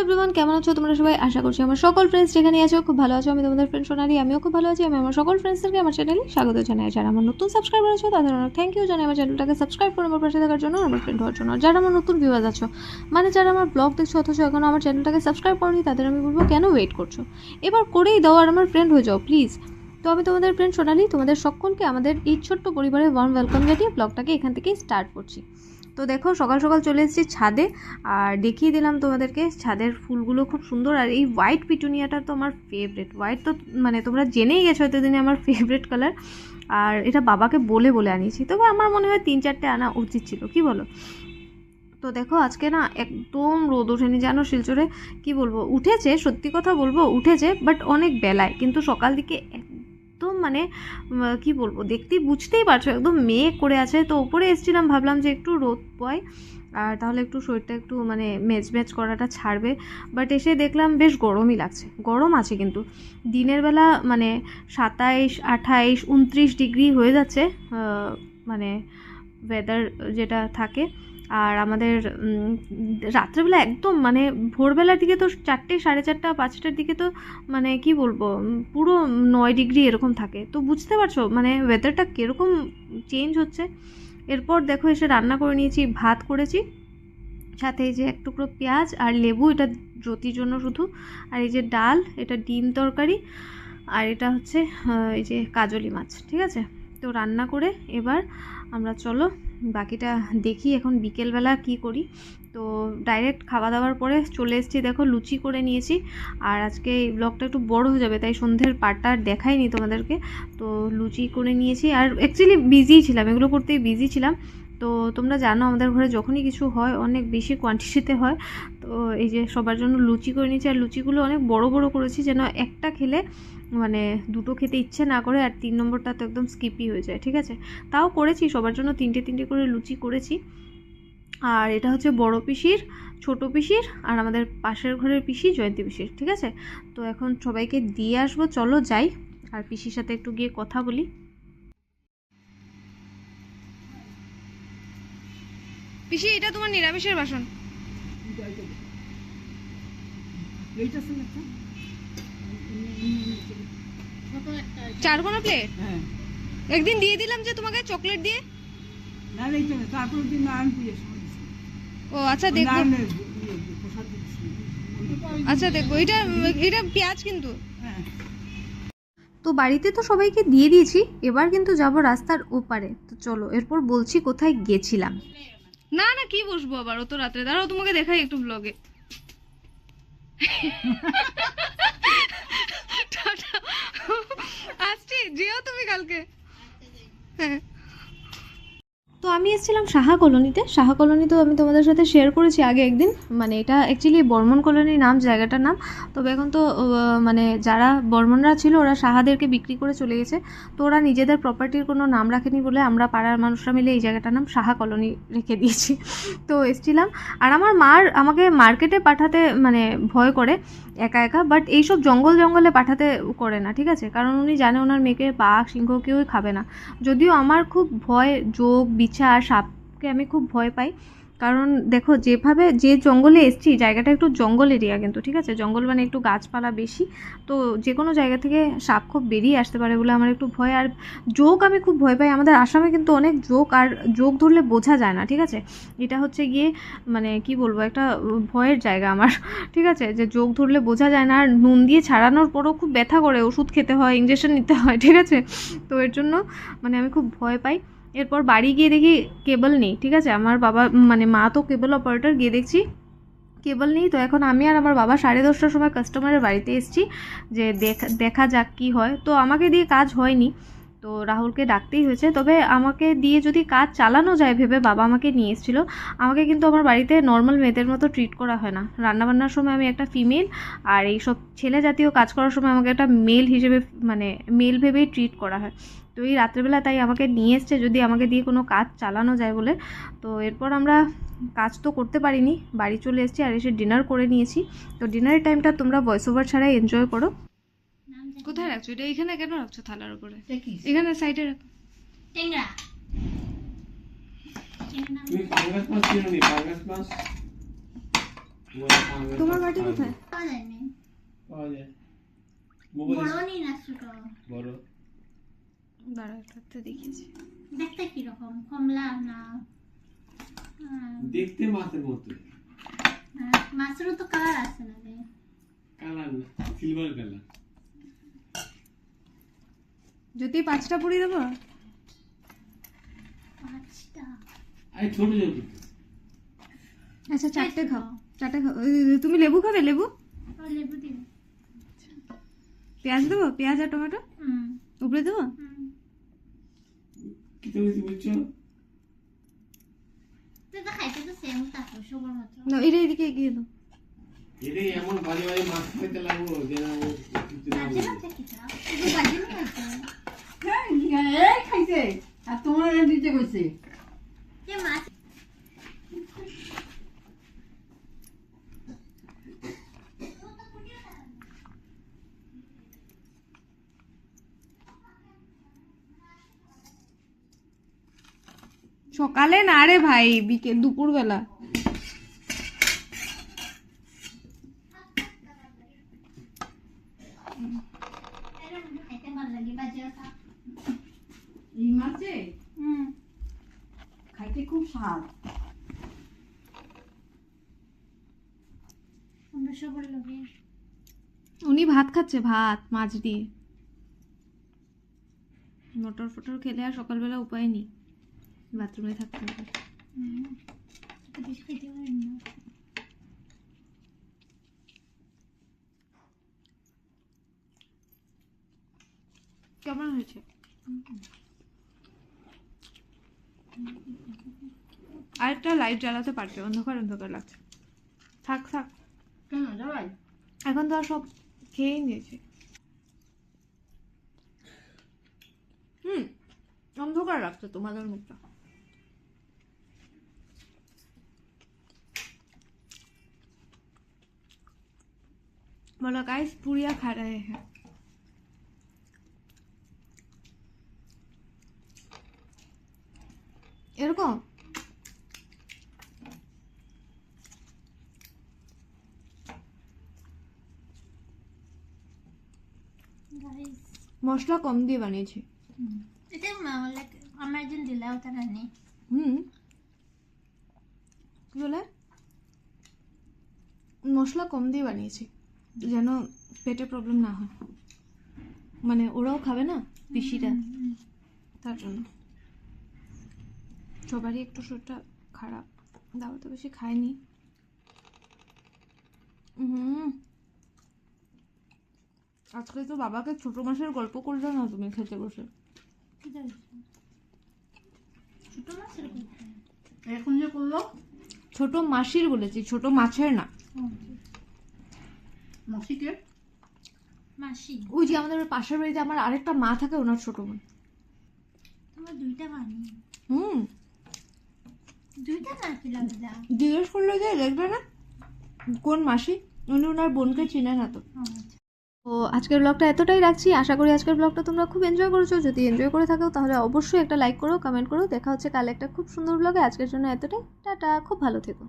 Everyone, কেমন আছো তোমরা সবাই? আশা করছি আমার সকল ফ্রেন্ডস যেখানে আছো খুব ভালো আছো। আমি তোমাদের ফ্রেন্ড সোনালি, আমিও খুব ভালো আছি। আমি আমার সকল ফ্রেন্ডসদেরকে আমার চ্যানেলে স্বাগত জানাই। যারা আমার নতুন সাবস্ক্রাইবার আছো তাদের অনেক থ্যাংক ইউ জানাই আমার চ্যানেলটাকে সাবস্ক্রাইব করে আমার পাশে থাকার জন্য, আমার ফ্রেন্ড হওয়ার জন্য। যারা আমার নতুন ভিউয়ার্স আছো, মানে যারা আমার ব্লগ দেখছো অথচ এখনও আমার চ্যানেলটাকে সাবস্ক্রাইব করোনি, তাদের আমি বলবো কেন ওয়েট করছো, এবার করেই দাও আর আমার ফ্রেন্ড হয়ে যাও প্লিজ। তো আমি তোমাদের ফ্রেন্ড সোনালি, তোমাদের সকলকে আমাদের এই ছোট্ট পরিবারে ওয়ার্ম ওয়েলকাম জানিয়ে ব্লগটাকে এখান থেকেই স্টার্ট করছি। তো দেখো সকাল সকাল চলে এসেছি ছাদে, আর দেখিয়ে দিলাম তোমাদেরকে ছাদের ফুলগুলো খুব সুন্দর। আর এই হোয়াইট পিটুনিয়াটা তো আমার ফেভারিট। হোয়াইট তো মানে তোমরা জেনেই গেছো এতদিনে আমার ফেভারিট কালার। আর এটা বাবাকে বলে বলে আনিয়েছি, তবে আমার মনে হয় 3-4টে আনা উচিত ছিল, কি বলো? তো দেখো আজকে না একদম রোদ ওঠেনি জানো শিলচরে। কি বলবো, উঠেছে, সত্যি কথা বলবো উঠেছে, বাট অনেক বেলায়। কিন্তু সকাল দিকে একদম মানে কি বলবো, দেখতেই বুঝতেই পারছো একদম মেঘ করে আছে। তো উপরে এসেছিলাম, ভাবলাম যে একটু রোদ পয় আর তাহলে একটু শরীরটা একটু মানে মেজমেজ করাটা ছাড়বে। বাট এসে দেখলাম বেশ গরমই লাগছে, গরম আছে কিন্তু। দিনের বেলা মানে 27, 28, 29 ডিগ্রি হয়ে যাচ্ছে মানে ওয়েদার যেটা থাকে। আর আমাদের রাত্রেবেলা একদম মানে ভোরবেলার দিকে তো 4টে, 4:30, 5টার দিকে তো মানে কি বলবো পুরো 9 ডিগ্রি এরকম থাকে। তো বুঝতে পারছো মানে ওয়েদারটা কীরকম চেঞ্জ হচ্ছে। এরপর দেখো এসে রান্না করে নিয়েছি, ভাত করেছি, সাথে এই যে এক টুকরো পেঁয়াজ আর লেবু, এটা জ্যোতির জন্য শুধু। আর এই যে ডাল, এটা ডিম তরকারি। আর এটা হচ্ছে এই যে কাজলি মাছ, ঠিক আছে। তো রান্না করে এবার আমরা চলো বাকিটা দেখি এখন বিকেলবেলা কি করি। তো ডাইরেক্ট খাওয়া দাওয়ার পরে চলে এসেছি, দেখো লুচি করে নিয়েছি। আর আজকে এই ব্লগটা একটু বড় হয়ে যাবে, তাই সন্ধ্যের পাটটা আর দেখাইনি তোমাদেরকে। তো লুচি করে নিয়েছি, আর অ্যাকচুয়ালি বিজি ছিলাম, এগুলো করতেই বিজি ছিলাম। তো তোমরা জানো আমাদের ঘরে যখনই কিছু হয় অনেক বেশি কোয়ান্টিটিতে হয়। তো এই যে সবার জন্য লুচি করে নিয়েছি, আর লুচিগুলো অনেক বড় বড় করেছি যেন একটা খেলে মানে দুটো খেতে ইচ্ছে না করে, আর 3 নম্বরটা তো একদম স্কিপই হয়ে যায়, ঠিক আছে। তাও করেছি সবার জন্য 3টে করে লুচি করেছি। আর এটা হচ্ছে বড় পিসির, ছোট পিসির, আর আমাদের পাশের ঘরের পিসি জয়ন্তী পিসির, ঠিক আছে। তো এখন সবাইকে দিয়ে আসবো, চলো যাই আর পিসির সাথে একটু গিয়ে কথা বলি। পিসি, এটা তোমার নিরামিষের বাসন। চারকোনা প্লেট একদিন দিয়ে দিলাম যে তোমাকে চকলেট দিয়ে। ও আচ্ছা দেখবো, আচ্ছা দেখবো। এটা এটা পেঁয়াজ কিন্তু। তো বাড়িতে তো সবাইকে দিয়ে দিয়েছি, এবার কিন্তু যাব রাস্তার ওপারে। তো চলো এরপর বলছি কোথায় গেছিলাম। না না কি বসবো আবার অত রাত্রে, দাঁড়াও তোমাকে দেখাই একটু ব্লগে। আসছি, যেও তুমি কালকে। হ্যাঁ। তো আমি এসেছিলাম সাহা কলোনিতে। সাহা কলোনি তো আমি তোমাদের সাথে শেয়ার করেছি আগে একদিন, মানে এটা অ্যাকচুয়ালি বর্মন কলোনি নাম, জায়গাটার নাম। তবে এখন তো মানে যারা বর্মনরা ছিল ওরা সাহাদেরকে বিক্রি করে চলে গেছে। তো ওরা নিজেদের প্রপার্টির কোনো নাম রাখেনি বলে আমরা পাড়ার মানুষরা মিলে এই জায়গাটার নাম সাহা কলোনি রেখে দিয়েছি। তো এসেছিলাম, আর আমার মার আমাকে মার্কেটে পাঠাতে মানে ভয় করে একা একা, বাট এইসব জঙ্গলে পাঠাতে করে না, ঠিক আছে। কারণ উনি জানে ওনার মেয়েকে বাঘ সিংহ কেউই খাবে না। যদিও আমার খুব ভয় যোগ বিছা আর সাপকে আমি খুব ভয় পাই। কারণ দেখো যেভাবে যে জঙ্গলে এসছি, জায়গাটা একটু জঙ্গল এরিয়া কিন্তু, ঠিক আছে। জঙ্গল মানে একটু গাছপালা বেশি, তো যে কোনো জায়গা থেকে সাপ খুব বেরিয়ে আসতে পারে বলে আমার একটু ভয়। আর যোগ আমি খুব ভয় পাই। আমাদের আসামে কিন্তু অনেক যোগ, আর যোগ ধরলে বোঝা যায় না, ঠিক আছে। এটা হচ্ছে গিয়ে মানে কি বলবো একটা ভয়ের জায়গা আমার, ঠিক আছে। যে যোগ ধরলে বোঝা যায় না, আর নুন দিয়ে ছাড়ানোর পরও খুব ব্যথা করে, ওষুধ খেতে হয়, ইঞ্জেকশন নিতে হয়, ঠিক আছে। তো এর জন্য মানে আমি খুব ভয় পাই। এরপর বাড়ি গিয়ে দেখি কেবল নেই, ঠিক আছে। আমার বাবা মানে মা তো কেবল অপারেটর, গিয়ে দেখছি কেবল নেই। তো এখন আমি আর আমার বাবা 10:30টার সময় কাস্টমারের বাড়িতে এসেছি যে দেখা যাক কী হয়। তো আমাকে দিয়ে কাজ হয়নি, তো রাহুলকে ডাকতেই হয়েছে। তবে আমাকে দিয়ে যদি কাজ চালানো যায় ভেবে বাবা আমাকে নিয়ে এসেছিলো। আমাকে কিন্তু আমার বাড়িতে নর্মাল মেয়েদের মতো ট্রিট করা হয় না। রান্নাবান্নার সময় আমি একটা ফিমেল, আর এইসব ছেলে জাতীয় কাজ করার সময় আমাকে একটা মেল হিসেবে মানে মেল ভেবেই ট্রিট করা হয়। তো এই রাত্রেবেলা তাই আমাকে নিয়ে এসছে যদি আমাকে দিয়ে কোনো কাজ চালানো যায় বলে। তো এরপর আমরা কাজ তো করতে পারিনি, বাড়ি চলে এসেছি আর এসে ডিনার করে নিয়েছি। তো ডিনারের টাইমটা তোমরা ভয়েস ওভার ছাড়াই এনজয় করো। কোথায় রাখছো এটা? এখানে কেন রাখছো থালার উপরে? এখানে সাইডে রাখো। টেংরা তুমি পাঙ্গাস মাছ কিনো নি? পাঙ্গাস মাছ তোমার বাটি কোথায়? পাওয়া যায়নি। পাওয়া যায় বড় নিন না ছোট? বড়। দাঁড়া একটা দেখিয়েছি। দেখতে কি রকম? কমলা না? দেখতে মাছের মতো। মাছেরও তো কালার আছে না রে? কালার না, সিলভার কালার। যদি 5টা পুরি দেবো? 5টা? আরে ছোট ছোট। আচ্ছা 4টে খাও, 4টে খাও। তুমি লেবু খাবে? লেবু? লেবু দিন। পেঁয়াজ দেবো? পেঁয়াজ আর টমেটো উপরে দেবো? কি তুমি বলছো? তুই তো খাইতে তো সেম থাকো সবার মতো। না এটা এদিকে এগিয়ে দাও। এটাই এমন বাজে বাজে মাছ খাইতে লাগবো যে না ও কিছু না বাজে বলে। না কি তা? তুই বাজে না খাইতে? এই খাইছে আর তোমার দিতে কইছে কে মাছ? সকালে না রে ভাই, বিকেল দুপুর বেলা। খাইতে ভালো লাগে বাজে খা। এই মাছে খাইতে খুব স্বাদ। আমরা সবার লোকে উনি ভাত খাচ্ছে, ভাত মাছ দিয়ে। মটর ফটর খেলে আর সকালবেলা উপায় নেই, বাথরুমে থাকতে হবে। বেশি খেতে পারি না। কেমন হয়েছে? আরেকটা লাইট জ্বালাতে পারছে, অন্ধকার অন্ধকার লাগছে। থাক থাক, কেন যাবাই? এখন তো আর সব খেয়েই নিয়েছে। অন্ধকার লাগছে তোমাদের মুখটা। बोलो गाइस पूरियाँ खा रहे हैं। এরকম গাইস মশলা কম দিয়ে বানিয়েছি। এটা লাইক আমার একজন দিলাও তারা নেই। কি বলে? মশলা কম দিয়ে বানিয়েছি যেন পেটে প্রবলেম না হয়, মানে ওরাও খাবে না পিসিটা, তার জন্য। সবারই একটু শরীরটা খারাপ, দাবা তো বেশি খায়নি। আজকে তো বাবাকে ছোট মাছের গল্প করলে না তুমি খেতে বসে। ছোট মাছের এখন যে করলো ছোট মাসির বলেছি, ছোট মাছের না। মাসিকে মাসি? ওই যে আমাদের পাশের বাড়িতে আমার আরেকটা মা থাকে, ওনার ছোট বোন। তোমার দুইটা বানি? দুইটা না কি লাগা? জিজ্ঞেস করলো যে দেখবে না কোন মাসি, উনি ওনার বোনকে চিনে না তো। তো আজকের ব্লগটা এতটাই রাখছি। আশা করি আজকের ব্লগটা তোমরা খুব এনজয় করেছো। যদি এনজয় করে থাকো তাহলে অবশ্যই একটা লাইক করো, কমেন্ট করো। দেখা হচ্ছে কাল একটা খুব সুন্দর ব্লগে। আজকের জন্য এতটাই, টাটা, খুব ভালো থেকো।